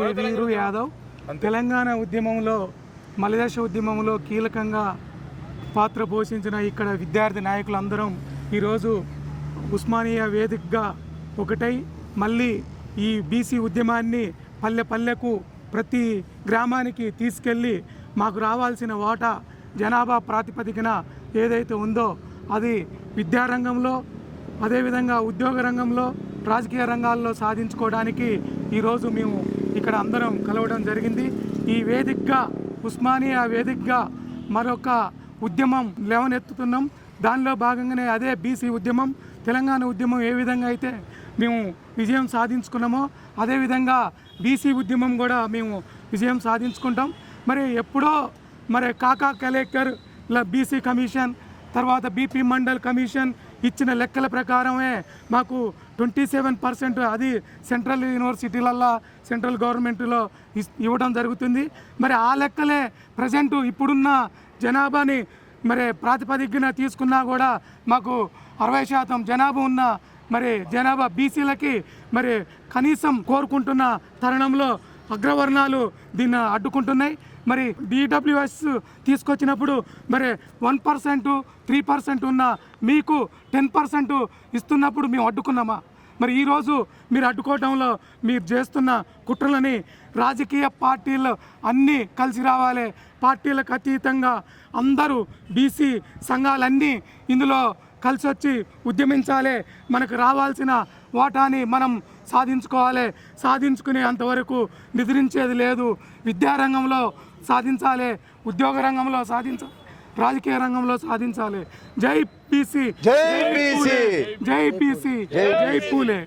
K వీరు యాదవ్ తెలంగాణ ఉద్యమంలో మలిదశ ఉద్యమంలో కీలకంగా పాత్ర పోషించిన ఇక్కడ విద్యార్థి నాయకులందరం ఈరోజు ఉస్మానియా వేదికగా ఒకటై మళ్ళీ ఈ బీసీ ఉద్యమాన్ని పల్లె పల్లెకు ప్రతి గ్రామానికి తీసుకెళ్ళి మాకు రావాల్సిన వాటా జనాభా ప్రాతిపదికన ఏదైతే ఉందో అది విద్యారంగంలో అదేవిధంగా ఉద్యోగ రంగంలో రాజకీయ రంగాల్లో సాధించుకోవడానికి ఈరోజు మేము ఇక్కడ అందరం కలవడం జరిగింది. ఈ వేదికగా ఉస్మానియా వేదికగా మరొక ఉద్యమం లేవనెత్తుతున్నాం. దానిలో భాగంగానే అదే బీసీ ఉద్యమం, తెలంగాణ ఉద్యమం ఏ విధంగా అయితే మేము విజయం సాధించుకున్నామో అదేవిధంగా బీసీ ఉద్యమం కూడా మేము విజయం సాధించుకుంటాం. మరి ఎప్పుడో కాకా కలేకర్ బీసీ కమిషన్ తర్వాత బీపీ మండల్ కమిషన్ ఇచ్చిన లెక్కల ప్రకారమే మాకు 27% అది సెంట్రల్ యూనివర్సిటీలల్లో సెంట్రల్ గవర్నమెంట్లో ఇవ్వడం జరుగుతుంది. మరి ఆ లెక్కలే ప్రజెంటు ఇప్పుడున్న జనాభాని ప్రాతిపదికన తీసుకున్నా కూడా మాకు 60% జనాభా ఉన్న జనాభా బీసీలకి కనీసం కోరుకుంటున్న తరుణంలో అగ్రవర్ణాలు దీన్ని అడ్డుకుంటున్నాయి. DWS తీసుకొచ్చినప్పుడు 1%, 3% ఉన్న మీకు 10% ఇస్తున్నప్పుడు మేము అడ్డుకున్నామా? ఈరోజు మీరు అడ్డుకోవడంలో మీరు చేస్తున్న కుట్రలని రాజకీయ పార్టీలు అన్నీ కలిసి రావాలి. పార్టీలకు అతీతంగా అందరూ బీసీ సంఘాలన్నీ ఇందులో కలిసి వచ్చి ఉద్యమించాలి. మనకు రావాల్సిన వాటాని మనం సాధించుకోవాలి. సాధించుకునే అంతవరకు నిద్రించేది లేదు. విద్యారంగంలో సాధించాలి, ఉద్యోగ రంగంలో సాధించాలి, రాజకీయ రంగంలో సాధించాలి. జై బీసీ, జై బీసీ, జై బీసీ, జై పూలే.